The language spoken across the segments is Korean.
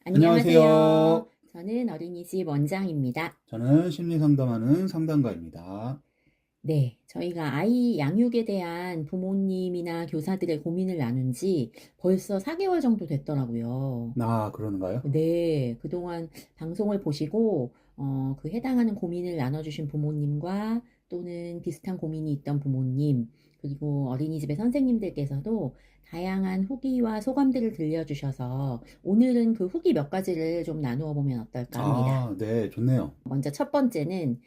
안녕하세요. 안녕하세요. 저는 어린이집 원장입니다. 저는 심리 상담하는 상담가입니다. 네, 저희가 아이 양육에 대한 부모님이나 교사들의 고민을 나눈 지 벌써 4개월 정도 됐더라고요. 그러는가요? 네, 그동안 방송을 보시고 그 해당하는 고민을 나눠주신 부모님과 또는 비슷한 고민이 있던 부모님, 그리고 어린이집의 선생님들께서도 다양한 후기와 소감들을 들려주셔서 오늘은 그 후기 몇 가지를 좀 나누어 보면 어떨까 합니다. 네, 좋네요. 먼저 첫 번째는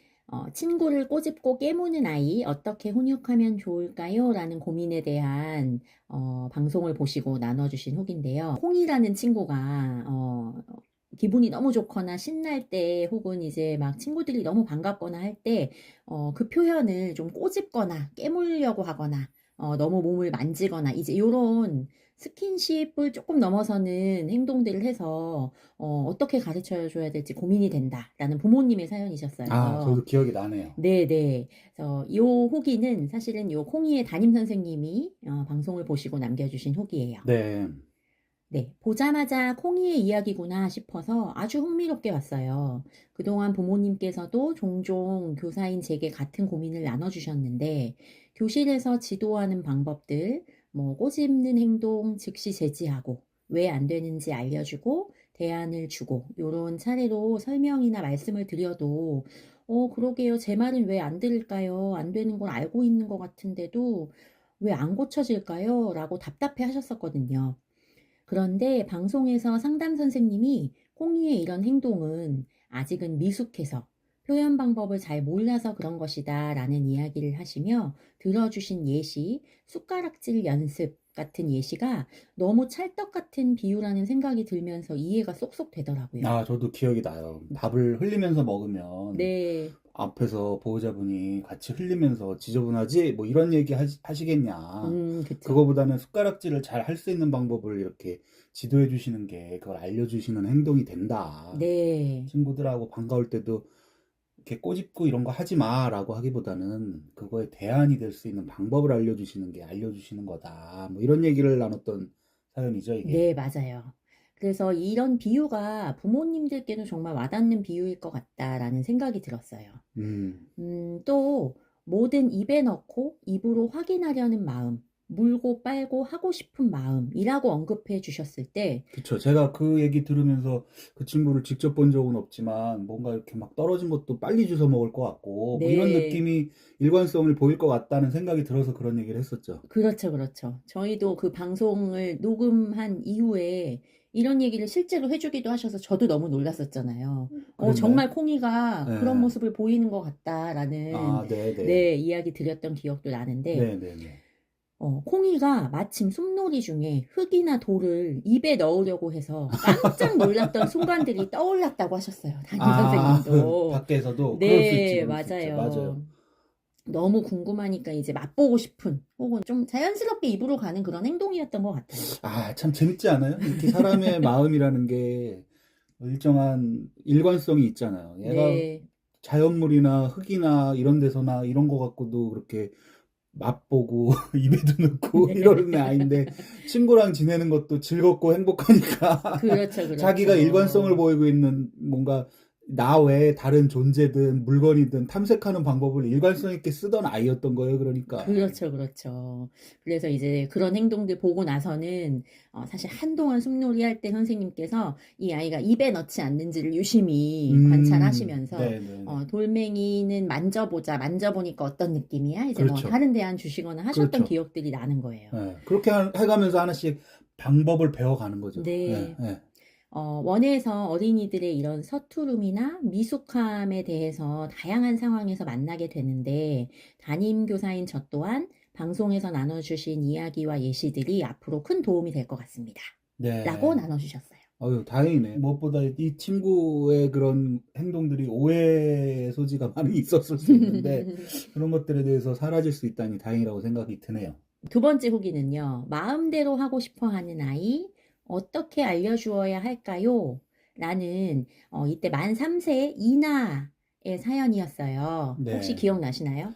친구를 꼬집고 깨무는 아이 어떻게 훈육하면 좋을까요? 라는 고민에 대한 방송을 보시고 나눠주신 후기인데요. 콩이라는 친구가 기분이 너무 좋거나 신날 때 혹은 이제 막 친구들이 너무 반갑거나 할 때 그 표현을 좀 꼬집거나 깨물려고 하거나 너무 몸을 만지거나 이제 요런 스킨십을 조금 넘어서는 행동들을 해서 어떻게 가르쳐 줘야 될지 고민이 된다라는 부모님의 사연이셨어요. 저도 기억이 나네요. 네네. 그래서 요 후기는 사실은 요 콩이의 담임 선생님이 방송을 보시고 남겨주신 후기예요. 네, 네, 보자마자 콩이의 이야기구나 싶어서 아주 흥미롭게 봤어요. 그동안 부모님께서도 종종 교사인 제게 같은 고민을 나눠주셨는데, 교실에서 지도하는 방법들, 뭐 꼬집는 행동 즉시 제지하고, 왜 안 되는지 알려주고, 대안을 주고, 요런 차례로 설명이나 말씀을 드려도, 그러게요. 제 말은 왜 안 들을까요? 안 되는 걸 알고 있는 것 같은데도 왜 안 고쳐질까요? 라고 답답해 하셨었거든요. 그런데 방송에서 상담 선생님이 콩이의 이런 행동은 아직은 미숙해서 표현 방법을 잘 몰라서 그런 것이다 라는 이야기를 하시며 들어주신 예시, 숟가락질 연습 같은 예시가 너무 찰떡 같은 비유라는 생각이 들면서 이해가 쏙쏙 되더라고요. 저도 기억이 나요. 밥을 흘리면서 먹으면 네, 앞에서 보호자분이 같이 흘리면서 지저분하지? 뭐 이런 얘기 하시겠냐. 그쵸. 그거보다는 숟가락질을 잘 할 수 있는 방법을 이렇게 지도해 주시는 게 그걸 알려주시는 행동이 된다. 네. 친구들하고 반가울 때도 이렇게 꼬집고 이런 거 하지 마라고 하기보다는 그거에 대안이 될 수 있는 방법을 알려주시는 게 알려주시는 거다. 뭐 이런 얘기를 나눴던 사연이죠, 이게. 네, 맞아요. 그래서 이런 비유가 부모님들께도 정말 와닿는 비유일 것 같다라는 생각이 들었어요. 음, 또 뭐든 입에 넣고 입으로 확인하려는 마음, 물고 빨고 하고 싶은 마음이라고 언급해 주셨을 때, 그쵸. 제가 그 얘기 들으면서 그 친구를 직접 본 적은 없지만 뭔가 이렇게 막 떨어진 것도 빨리 주워 먹을 것 같고 뭐 이런 네, 느낌이 일관성을 보일 것 같다는 생각이 들어서 그런 얘기를 했었죠. 그렇죠, 그렇죠. 저희도 그 방송을 녹음한 이후에 이런 얘기를 실제로 해주기도 하셔서 저도 너무 놀랐었잖아요. 그랬나요? 정말 콩이가 그런 네. 모습을 보이는 것 같다라는, 네네. 네, 이야기 드렸던 기억도 나는데, 네네네. 콩이가 마침 숲놀이 중에 흙이나 돌을 입에 넣으려고 해서 깜짝 놀랐던 순간들이 떠올랐다고 하셨어요. 담임 선생님도. 밖에서도 그럴 수 있지, 네, 그럴 수 있죠. 맞아요. 맞아요. 너무 궁금하니까 이제 맛보고 싶은 혹은 좀 자연스럽게 입으로 가는 그런 행동이었던 것 같아요. 참 재밌지 않아요? 이렇게 사람의 마음이라는 게 일정한 일관성이 있잖아요. 얘가 네. 자연물이나 흙이나 이런 데서나 이런 거 갖고도 그렇게 맛보고 입에도 넣고 이러는 아이인데 친구랑 지내는 것도 즐겁고 행복하니까 그렇죠, 자기가 일관성을 그렇죠. 보이고 있는 뭔가 나 외에 다른 존재든 물건이든 탐색하는 방법을 일관성 있게 쓰던 아이였던 거예요, 그러니까. 그렇죠, 그렇죠. 그래서 이제 그런 행동들 보고 나서는 사실 한동안 숲놀이 할 때 선생님께서 이 아이가 입에 넣지 않는지를 유심히 관찰하시면서 네네네. 돌멩이는 만져보자, 만져보니까 어떤 느낌이야? 이제 뭐 그렇죠. 다른 대안 주시거나 하셨던 그렇죠. 기억들이 나는 거예요. 예. 그렇게 해가면서 하나씩 방법을 배워가는 거죠. 예, 네. 예. 원에서 어린이들의 이런 서투름이나 미숙함에 대해서 다양한 상황에서 만나게 되는데, 담임 교사인 저 또한 방송에서 나눠주신 이야기와 예시들이 앞으로 큰 도움이 될 것 같습니다. 라고 네. 나눠주셨어요. 다행이네. 무엇보다 이 친구의 그런 행동들이 오해의 소지가 많이 있었을 수 있는데, 그런 것들에 대해서 사라질 수 있다니 다행이라고 생각이 드네요. 두 번째 후기는요. 마음대로 하고 싶어 하는 아이, 어떻게 알려주어야 할까요? 라는, 이때 만 3세 이나 사연이었어요. 혹시 네. 기억나시나요?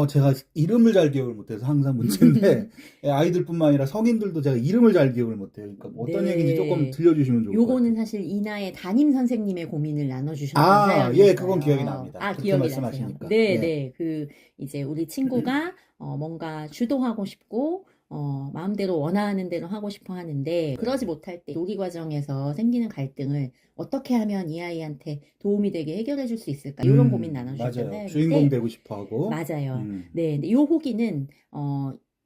제가 이름을 잘 기억을 못해서 항상 문제인데, 아이들뿐만 아니라 성인들도 제가 이름을 잘 기억을 못해요. 그러니까 뭐 어떤 얘기인지 조금 네. 들려주시면 좋을 것 요거는 같아요. 사실 이나의 담임 선생님의 고민을 나눠주셨던 예, 그건 기억이 사연이었어요. 납니다. 아, 그렇게 기억이 나세요? 말씀하시니까. 네, 예. 네. 이제 우리 친구가, 뭔가 주도하고 싶고, 마음대로 원하는 대로 하고 싶어 하는데, 그러지 못할 때 놀이 과정에서 생기는 갈등을 어떻게 하면 이 아이한테 도움이 되게 해결해 줄 수 있을까? 이런 고민 나눠주셨던 맞아요. 주인공 사연인데, 되고 싶어 하고. 맞아요. 네, 근데 요 후기는,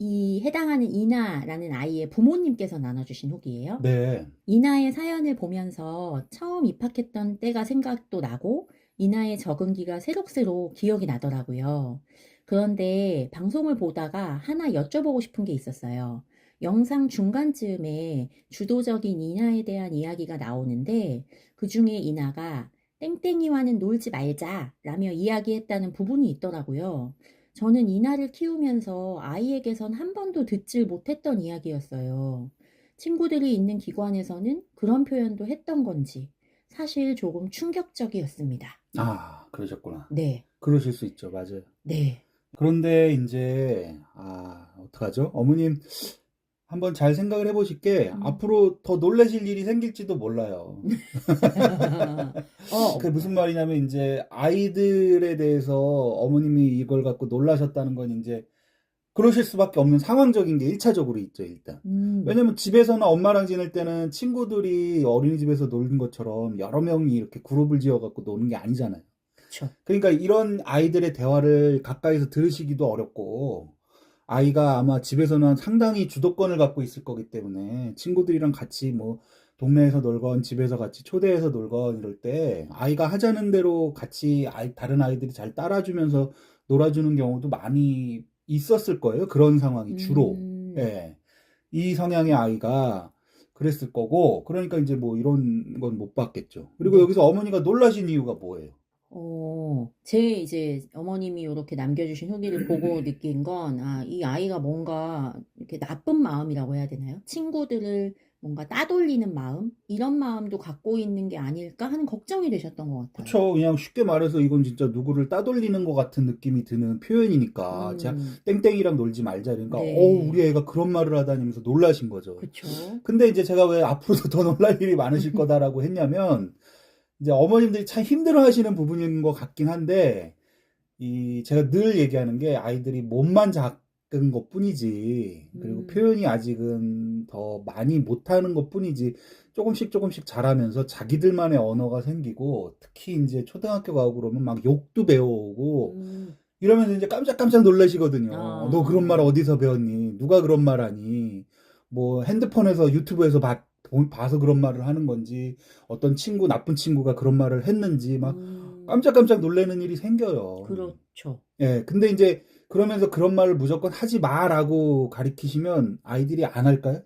이 해당하는 이나라는 아이의 부모님께서 나눠주신 후기예요. 네. 이나의 사연을 보면서 처음 입학했던 때가 생각도 나고 이나의 적응기가 새록새록 기억이 나더라고요. 그런데 방송을 보다가 하나 여쭤보고 싶은 게 있었어요. 영상 중간쯤에 주도적인 이나에 대한 이야기가 나오는데 그중에 이나가 땡땡이와는 놀지 말자 라며 이야기했다는 부분이 있더라고요. 저는 이나를 키우면서 아이에게선 한 번도 듣질 못했던 이야기였어요. 친구들이 있는 기관에서는 그런 표현도 했던 건지 사실 조금 충격적이었습니다. 그러셨구나. 네, 그러실 수 있죠. 맞아요. 네. 그런데 이제, 어떡하죠? 어머님, 한번 잘 생각을 해보실 게, 음. 앞으로 더 놀라실 일이 생길지도 몰라요. 그게 무슨 말이냐면, 이제, 아이들에 대해서 어머님이 이걸 갖고 놀라셨다는 건 이제, 그러실 수밖에 없는 상황적인 게 1차적으로 있죠, 일단. 음, 왜냐면 집에서는 엄마랑 지낼 때는 친구들이 어린이집에서 노는 것처럼 여러 명이 이렇게 그룹을 지어갖고 노는 게 아니잖아요. 그쵸. 그러니까 이런 아이들의 대화를 가까이서 들으시기도 어렵고, 아이가 아마 집에서는 상당히 주도권을 갖고 있을 거기 때문에 친구들이랑 같이 뭐 동네에서 놀건 집에서 같이 초대해서 놀건 이럴 때 아이가 하자는 대로 같이 다른 아이들이 잘 따라주면서 놀아주는 경우도 많이 있었을 거예요. 그런 상황이 주로. 음, 예. 이 성향의 아이가 그랬을 거고, 그러니까 이제 뭐 이런 건 못 봤겠죠. 그리고 네. 여기서 어머니가 놀라신 이유가 뭐예요? 제 이제 어머님이 이렇게 남겨주신 후기를 보고 느낀 건, 이 아이가 뭔가 이렇게 나쁜 마음이라고 해야 되나요? 친구들을 뭔가 따돌리는 마음? 이런 마음도 갖고 있는 게 아닐까 하는 걱정이 되셨던 것 같아요. 그쵸. 그냥 쉽게 말해서 이건 진짜 누구를 따돌리는 것 같은 느낌이 드는 표현이니까. 제가 음, 땡땡이랑 놀지 말자. 그러니까, 네. 우리 애가 그런 말을 하다니면서 놀라신 거죠. 그쵸. 근데 이제 제가 왜 앞으로도 더 놀랄 일이 많으실 거다라고 했냐면, 이제 어머님들이 참 힘들어 하시는 부분인 것 같긴 한데, 제가 늘 얘기하는 게 아이들이 몸만 작은 것 뿐이지, 그리고 음, 표현이 아직은 더 많이 못하는 것 뿐이지, 조금씩 조금씩 자라면서 자기들만의 언어가 생기고, 특히 이제 초등학교 가고 그러면 막 욕도 배워오고, 음, 이러면서 이제 깜짝깜짝 놀라시거든요. 너 그런 말 아, 어디서 배웠니? 누가 그런 말 하니? 뭐 핸드폰에서 유튜브에서 봐서 그런 말을 하는 건지, 어떤 나쁜 친구가 그런 말을 했는지, 막 음, 깜짝깜짝 놀라는 일이 생겨요. 그렇죠. 예, 근데 이제 그러면서 그런 말을 무조건 하지 마라고 가리키시면 아이들이 안 할까요?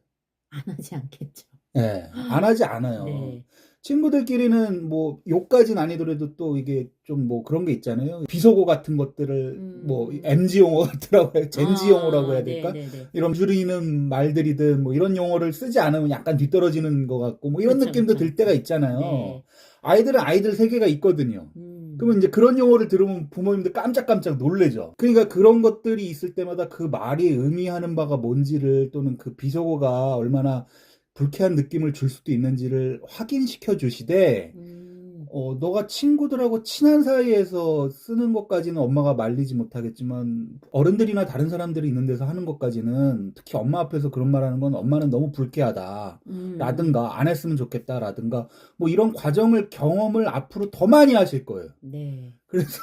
안 하지 않겠죠. 예, 안 하지 않아요. 네. 친구들끼리는 뭐 욕까지는 아니더라도 또 이게 좀 뭐 그런 게 있잖아요. 비속어 같은 것들을 뭐 음, MG 용어 같더라고 해요. 젠지 용어라고 해야 될까? 네네네. 이런 줄이는 말들이든 뭐 이런 용어를 쓰지 않으면 약간 뒤떨어지는 것 같고 뭐 이런 그쵸, 느낌도 그쵸. 들 때가 있잖아요. 네. 아이들은 아이들 세계가 있거든요. 음, 그러면 이제 그런 용어를 들으면 부모님들 깜짝깜짝 놀래죠. 그러니까 그런 것들이 있을 때마다 그 말이 의미하는 바가 뭔지를 또는 그 비속어가 얼마나 불쾌한 느낌을 줄 수도 있는지를 확인시켜 주시되, 음, 너가 친구들하고 친한 사이에서 쓰는 것까지는 엄마가 말리지 못하겠지만, 어른들이나 다른 사람들이 있는 데서 하는 것까지는, 특히 엄마 앞에서 그런 말 하는 건 엄마는 너무 불쾌하다. 음, 라든가, 안 했으면 좋겠다. 라든가, 뭐 이런 경험을 앞으로 더 많이 하실 거예요. 네. 그래서,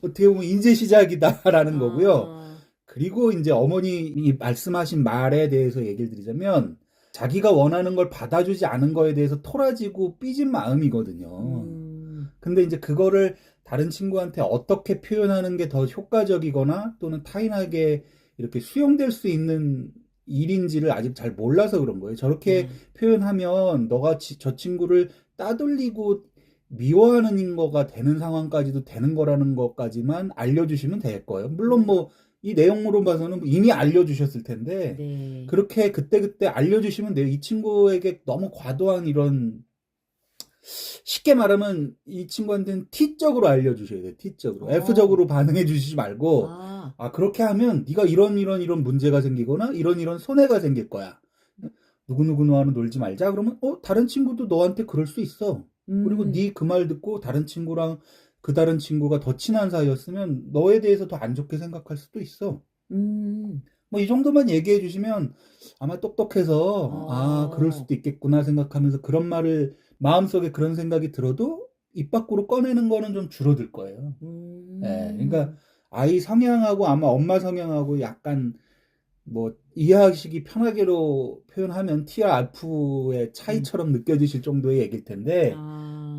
어떻게 보면 이제 시작이다라는 거고요. 아, 그리고 이제 어머니 말씀하신 말에 대해서 얘기를 드리자면, 자기가 원하는 걸 받아주지 않은 거에 대해서 토라지고 삐진 마음이거든요. 음, 근데 이제 그거를 다른 친구한테 어떻게 표현하는 게 더 효과적이거나 또는 타인에게 이렇게 수용될 수 있는 일인지를 아직 잘 몰라서 그런 거예요. 저렇게 아, 표현하면 너가 저 친구를 따돌리고 미워하는 거가 되는 상황까지도 되는 거라는 것까지만 알려주시면 될 거예요. 물론 음, 뭐 이 내용으로 봐서는 이미 알려주셨을 텐데, 네. 그렇게 그때그때 알려주시면 돼요. 이 친구에게 너무 과도한 이런 쉽게 말하면 이 친구한테는 T적으로 알려주셔야 돼요. T적으로. 어, F적으로 반응해 주시지 말고, 아, 아, 그렇게 하면 네가 이런 문제가 생기거나 이런 손해가 생길 거야. 누구누구와는 놀지 말자. 그러면 다른 친구도 너한테 그럴 수 있어. 그리고 음, 네 그 말 듣고 다른 친구랑 그 다른 친구가 더 친한 사이였으면 너에 대해서 더 안 좋게 생각할 수도 있어. 음, 뭐 이 정도만 얘기해 주시면 아마 똑똑해서 아, 그럴 어, 수도 있겠구나 생각하면서 그런 말을 마음속에 그런 생각이 들어도 입 밖으로 꺼내는 거는 좀 줄어들 거예요. 예. 그러니까 음, 아이 성향하고 아마 엄마 성향하고 약간 뭐 이해하시기 편하게로 표현하면 T와 F의 음, 차이처럼 느껴지실 정도의 얘기일 텐데 아,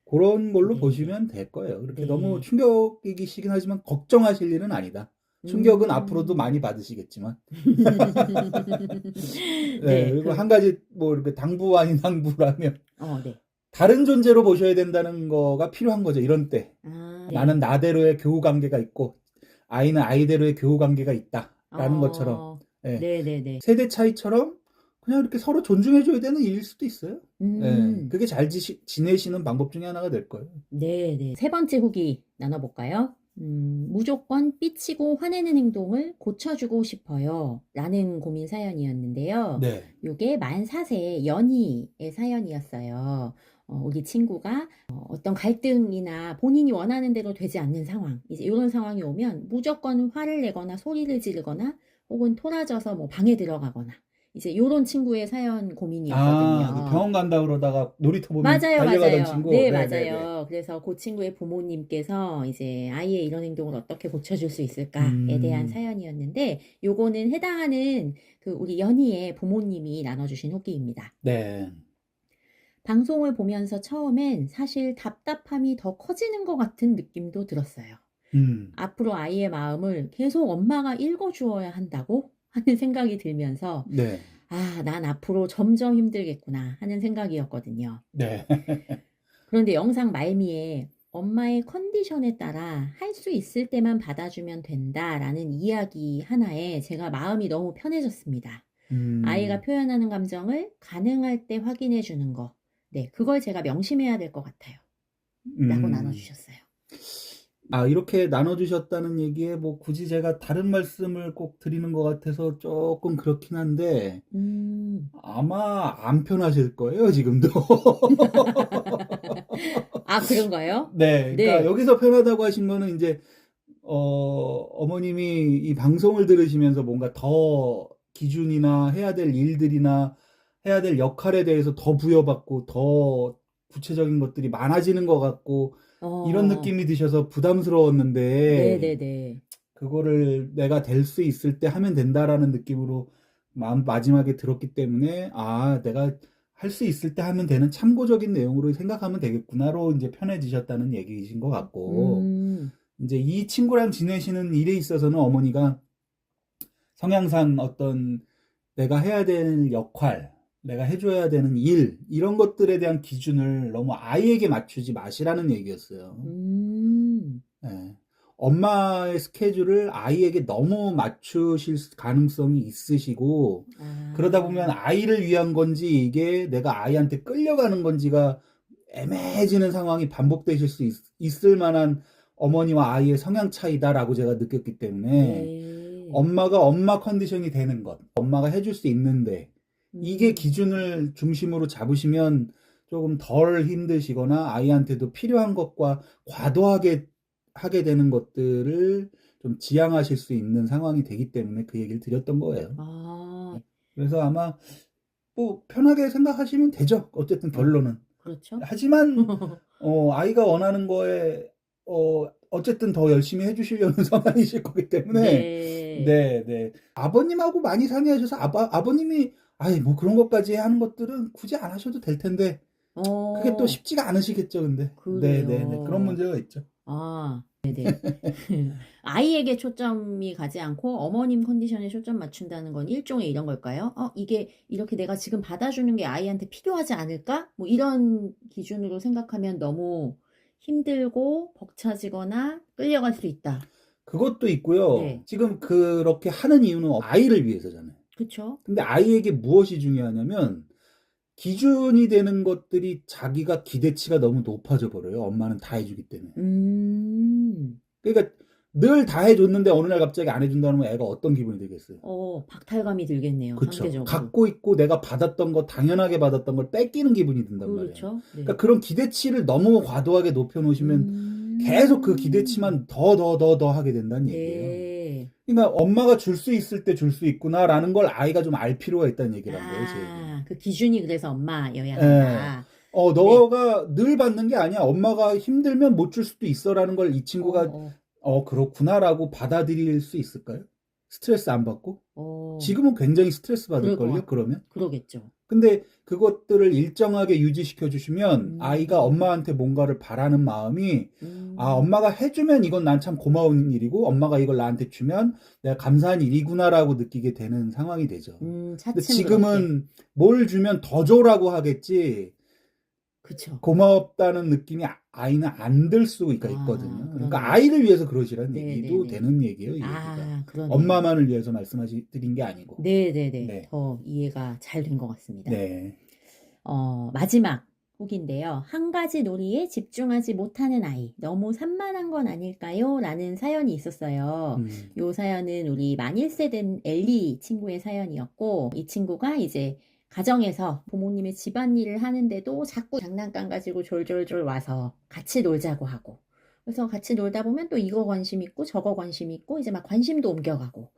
그런 걸로 네네, 보시면 될 거예요. 그렇게 너무 네, 충격이시긴 하지만 걱정하실 일은 아니다. 충격은 앞으로도 음, 많이 받으시겠지만. 네, 네, 그리고 한 가지 뭐 이렇게 당부 아닌 당부라면 네, 다른 존재로 보셔야 된다는 거가 필요한 거죠. 이런 때. 아, 나는 네, 나대로의 교우 관계가 있고 아이는 아이대로의 교우 관계가 있다라는 것처럼 예, 네네네, 세대 차이처럼 그냥 이렇게 서로 존중해줘야 되는 일일 수도 있어요. 예, 음, 그게 잘 지내시는 방법 중에 하나가 될 거예요. 네네. 세 번째 후기 나눠볼까요? 무조건 삐치고 화내는 행동을 고쳐주고 싶어요. 라는 고민 사연이었는데요. 네. 요게 만 4세 연희의 사연이었어요. 우리 친구가 어떤 갈등이나 본인이 원하는 대로 되지 않는 상황, 이제 이런 상황이 오면 무조건 화를 내거나 소리를 지르거나 혹은 토라져서 뭐 방에 들어가거나 이제 요런 친구의 사연 아, 그 고민이었거든요. 병원 간다 그러다가 놀이터 보면 맞아요, 달려가던 맞아요. 친구. 네, 네네네. 맞아요. 그래서 그 친구의 부모님께서 이제 아이의 이런 행동을 어떻게 고쳐줄 수 있을까에 대한 음, 사연이었는데, 요거는 해당하는 그 우리 연희의 부모님이 나눠주신 후기입니다. 네. 방송을 보면서 처음엔 사실 답답함이 더 커지는 것 같은 느낌도 들었어요. 음, 앞으로 아이의 마음을 계속 엄마가 읽어주어야 한다고 하는 생각이 들면서, 네. 아, 난 앞으로 점점 힘들겠구나 하는 생각이었거든요. 네. 그런데 영상 말미에 엄마의 컨디션에 따라 할 수 있을 때만 받아주면 된다라는 이야기 하나에 제가 마음이 너무 편해졌습니다. 아이가 음, 표현하는 감정을 가능할 때 확인해 주는 거. 네, 그걸 제가 명심해야 될 것 같아요. 라고 음. 나눠주셨어요. 아, 이렇게 나눠주셨다는 얘기에 뭐 굳이 제가 다른 말씀을 꼭 드리는 것 같아서 조금 그렇긴 한데 음, 아마 안 편하실 거예요, 지금도. 아, 그런가요? 네, 그러니까 네. 여기서 편하다고 하신 거는 이제 어머님이 이 방송을 들으시면서 뭔가 더 기준이나 해야 될 일들이나 해야 될 역할에 대해서 더 부여받고 더 구체적인 것들이 많아지는 것 같고 이런 어, 느낌이 드셔서 부담스러웠는데 네네네. 그거를 내가 될 수 있을 때 하면 된다라는 느낌으로 마지막에 들었기 때문에 아, 내가 할 수 있을 때 하면 되는 참고적인 내용으로 생각하면 되겠구나로 이제 편해지셨다는 얘기이신 것 같고 음, 이제 이 친구랑 지내시는 일에 있어서는 어머니가 성향상 어떤 내가 해야 될 역할, 내가 해줘야 되는 일, 이런 것들에 대한 기준을 너무 아이에게 맞추지 마시라는 얘기였어요. 음, 예. 엄마의 스케줄을 아이에게 너무 맞추실 가능성이 있으시고, 그러다 보면 아, 아이를 위한 건지 이게 내가 아이한테 끌려가는 건지가 애매해지는 상황이 반복되실 수 있을 만한 어머니와 아이의 성향 차이다라고 제가 느꼈기 때문에 네. 엄마가 엄마 컨디션이 되는 것, 엄마가 해줄 수 있는데 이게 음, 기준을 중심으로 잡으시면 조금 덜 힘드시거나 아이한테도 필요한 것과 과도하게 하게 되는 것들을 좀 지양하실 수 있는 상황이 되기 때문에 그 얘기를 드렸던 거예요. 아, 그래서 아마 뭐 편하게 생각하시면 되죠. 어쨌든 결론은. 그렇죠? 하지만 아이가 원하는 거에 어쨌든 더 열심히 해주시려는 성향이실 거기 때문에 네. 네, 네. 아버님하고 많이 상의하셔서 아버님이 아이 뭐 그런 것까지 하는 것들은 굳이 안 하셔도 될 텐데 그게 또 어, 쉽지가 않으시겠죠, 근데. 네, 네, 네. 그런 그래요. 문제가 있죠. 아, 네네. 아이에게 초점이 가지 않고 어머님 컨디션에 초점 맞춘다는 건 일종의 이런 걸까요? 이게 이렇게 내가 지금 받아주는 게 아이한테 필요하지 않을까? 뭐 이런 기준으로 생각하면 너무 힘들고 벅차지거나 끌려갈 수 있다. 그것도 있고요. 네. 지금 그렇게 하는 이유는 아이를 위해서잖아요. 그쵸? 근데 아이에게 무엇이 중요하냐면 기준이 되는 것들이 자기가 기대치가 너무 높아져 버려요. 엄마는 다 해주기 때문에. 그러니까 늘 다 해줬는데 어느 날 갑자기 안 해준다면 애가 어떤 기분이 들겠어요? 박탈감이 들겠네요, 그쵸. 상대적으로. 갖고 있고 내가 받았던 거, 당연하게 받았던 걸 뺏기는 기분이 든단 말이에요. 그렇죠. 네. 그러니까 그런 기대치를 너무 과도하게 높여놓으시면 계속 그 기대치만 더 하게 된다는 얘기예요. 네. 그러니까 엄마가 줄 수 있을 때 줄 수 있구나라는 걸 아이가 좀 알 필요가 있다는 얘기란 거예요, 제 얘기는. 그 기준이 그래서 엄마여야 예. 한다. 너가 늘 받는 게 아니야. 엄마가 힘들면 못 줄 수도 있어라는 걸 이 친구가 그렇구나라고 받아들일 수 있을까요? 스트레스 안 받고? 지금은 굉장히 스트레스 받을걸요, 그러면? 그러겠죠. 근데 그것들을 일정하게 유지시켜 주시면 아이가 엄마한테 뭔가를 바라는 마음이 엄마가 해주면 이건 난 참 고마운 일이고 엄마가 이걸 나한테 주면 내가 감사한 일이구나라고 느끼게 되는 상황이 되죠. 근데 지금은 뭘 주면 더 줘라고 하겠지. 그쵸. 고맙다는 느낌이 아이는 안 들 수가 있거든요. 그러니까 아이를 위해서 그러시라는 얘기도 되는 얘기예요, 이 얘기가. 엄마만을 위해서 말씀드린 게 아니고. 네. 더 이해가 잘 된 것 같습니다. 네. 마지막 후기인데요. 한 가지 놀이에 집중하지 못하는 아이, 너무 산만한 건 아닐까요? 라는 사연이 있었어요. 요 사연은 우리 만 1세 된 엘리 친구의 사연이었고, 이 친구가 이제 가정에서 부모님의 집안일을 하는데도 자꾸 장난감 가지고 졸졸졸 와서 같이 놀자고 하고, 그래서 같이 놀다 보면 또 이거 관심 있고 저거 관심 있고 이제 막 관심도 옮겨가고,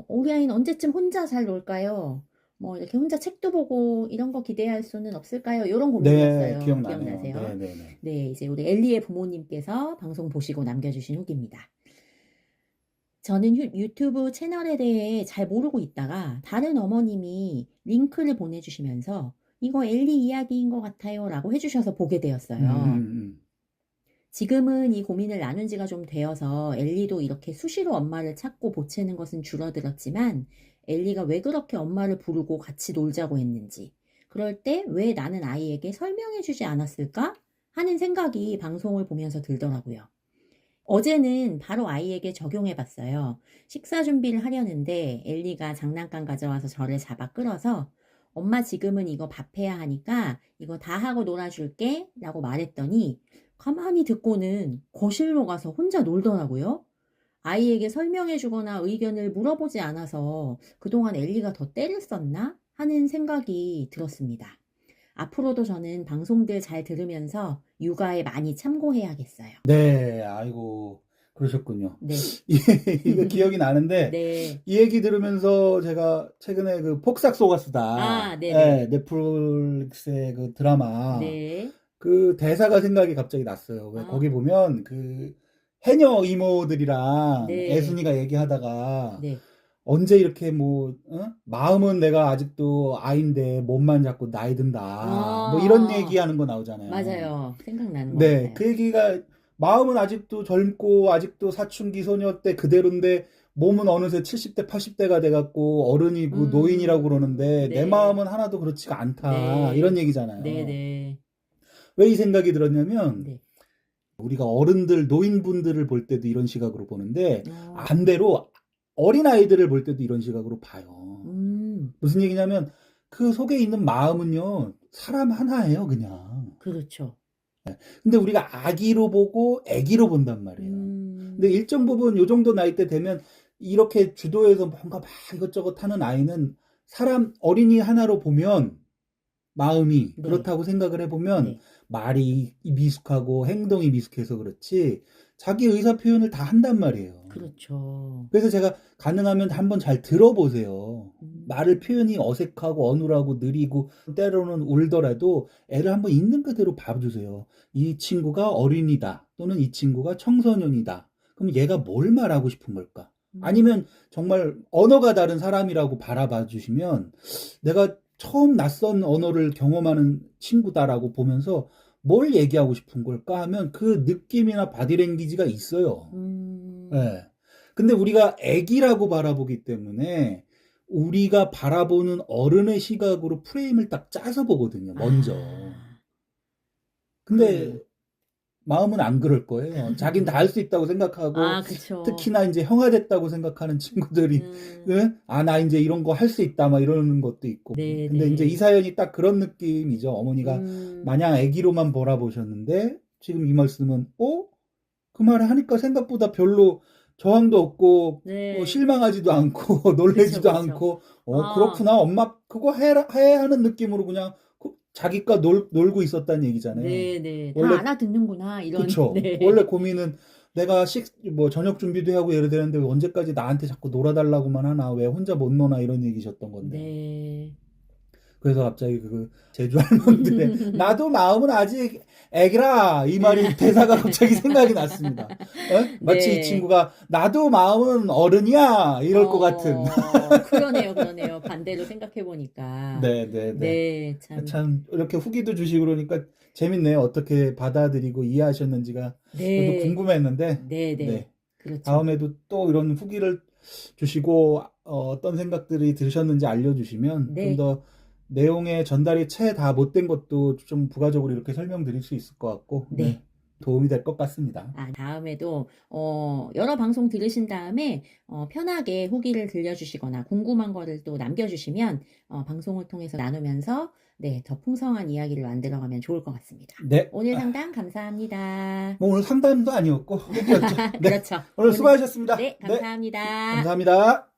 우리 아이는 언제쯤 혼자 잘 놀까요? 뭐 이렇게 혼자 책도 보고 이런 거 기대할 수는 없을까요? 이런 고민이었어요. 네, 기억나네요. 기억나세요? 네. 네, 이제 우리 엘리의 부모님께서 방송 보시고 남겨주신 후기입니다. 저는 유튜브 채널에 대해 잘 모르고 있다가 다른 어머님이 링크를 보내주시면서 이거 엘리 이야기인 것 같아요 라고 해주셔서 보게 되었어요. 지금은 이 고민을 나눈 지가 좀 되어서 엘리도 이렇게 수시로 엄마를 찾고 보채는 것은 줄어들었지만 엘리가 왜 그렇게 엄마를 부르고 같이 놀자고 했는지, 그럴 때 왜 나는 아이에게 설명해 주지 않았을까 하는 생각이 방송을 보면서 들더라고요. 어제는 바로 아이에게 적용해 봤어요. 식사 준비를 하려는데 엘리가 장난감 가져와서 저를 잡아 끌어서 엄마 지금은 이거 밥해야 하니까 이거 다 하고 놀아줄게 라고 말했더니 가만히 듣고는 거실로 가서 혼자 놀더라고요. 아이에게 설명해 주거나 의견을 물어보지 않아서 그동안 엘리가 더 때렸었나 하는 생각이 들었습니다. 앞으로도 저는 방송들 잘 들으면서 육아에 많이 참고해야겠어요. 네, 아이고, 그러셨군요. 네. 이거 기억이 나는데, 네. 이 얘기 들으면서 제가 최근에 그 폭삭 속았수다. 네네. 넷플릭스의 그 드라마. 네. 그 대사가 생각이 갑자기 났어요. 왜 거기 보면 그 해녀 이모들이랑 애순이가 얘기하다가 언제 이렇게 마음은 내가 아직도 아이인데 몸만 자꾸 나이 든다. 뭐 이런 얘기하는 거 나오잖아요. 맞아요. 생각나는 거 네, 같아요. 그 얘기가 마음은 아직도 젊고 아직도 사춘기 소녀 때 그대로인데 몸은 어느새 70대, 80대가 돼갖고 어른이고 노인이라고 그러는데 내 마음은 하나도 그렇지가 않다. 이런 얘기잖아요. 네네. 왜 이 생각이 들었냐면 우리가 어른들, 노인분들을 볼 때도 이런 시각으로 보는데 반대로 어린아이들을 볼 때도 이런 시각으로 봐요. 무슨 얘기냐면 그 속에 있는 마음은요, 사람 하나예요, 그냥. 그렇죠. 근데 우리가 아기로 보고 애기로 본단 말이에요. 근데 일정 부분 요 정도 나이 때 되면 이렇게 주도해서 뭔가 막 이것저것 하는 아이는 사람 어린이 하나로 보면 마음이 그렇다고 생각을 해보면 말이 미숙하고 행동이 미숙해서 그렇지 자기 의사 표현을 다 한단 말이에요. 그렇죠. 그래서 제가 가능하면 한번 잘 들어보세요. 말을 표현이 어색하고 어눌하고 느리고 때로는 울더라도 애를 한번 있는 그대로 봐주세요. 이 친구가 어린이다 또는 이 친구가 청소년이다. 그럼 얘가 뭘 말하고 싶은 걸까? 아니면 정말 언어가 다른 사람이라고 바라봐 주시면 내가 처음 낯선 언어를 경험하는 친구다라고 보면서 뭘 얘기하고 싶은 걸까 하면 그 느낌이나 바디랭귀지가 있어요. 네. 근데 우리가 애기라고 바라보기 때문에 우리가 바라보는 어른의 시각으로 프레임을 딱 짜서 보거든요, 먼저. 근데 마음은 안 그럴 거예요. 자긴 다 할 수 있다고 생각하고 아, 그쵸. 특히나 이제 형아 됐다고 생각하는 친구들이 나 이제 이런 거 할 수 있다 막 이러는 것도 있고. 네, 근데 이제 이 네. 사연이 딱 그런 느낌이죠. 어머니가 마냥 아기로만 바라보셨는데 지금 이 말씀은 그 말을 하니까 생각보다 별로 저항도 없고 네. 실망하지도 않고 그쵸, 놀래지도 그쵸. 않고 아, 그렇구나 엄마 그거 해 하는 느낌으로 그냥 자기가 놀고 있었다는 얘기잖아요. 네, 네. 다 원래 알아듣는구나, 이런, 그쵸. 네. 원래 고민은 내가 저녁 준비도 하고 이래야 되는데 언제까지 나한테 자꾸 놀아달라고만 하나 왜 혼자 못 노나 이런 얘기셨던 건데. 네. 그래서 갑자기 그 제주 할머니들의 나도 마음은 아직 애기라 이 말이 대사가 갑자기 생각이 났습니다. 마치 이 네. 친구가 나도 마음은 어른이야 이럴 것 같은. 그러네요, 그러네요. 반대로 생각해보니까. 네네네. 네, 참. 참 이렇게 후기도 주시고 그러니까 재밌네요. 어떻게 받아들이고 이해하셨는지가 저도 네, 궁금했는데 네, 네. 네. 그렇죠. 다음에도 또 이런 후기를 주시고 어떤 생각들이 들으셨는지 알려주시면 네. 좀 더 내용의 전달이 채 다 못된 것도 좀 부가적으로 이렇게 설명드릴 수 있을 것 같고 네. 도움이 될 것 같습니다. 다음에도, 여러 방송 들으신 다음에, 편하게 후기를 들려주시거나 궁금한 거를 또 남겨주시면, 방송을 통해서 나누면서, 네, 더 풍성한 이야기를 만들어가면 좋을 것 같습니다. 네. 오늘 상담 감사합니다. 뭐 오늘 상담도 아니었고 후기였죠. 네. 그렇죠. 오늘 수고하셨습니다. 네, 감사합니다. 감사합니다.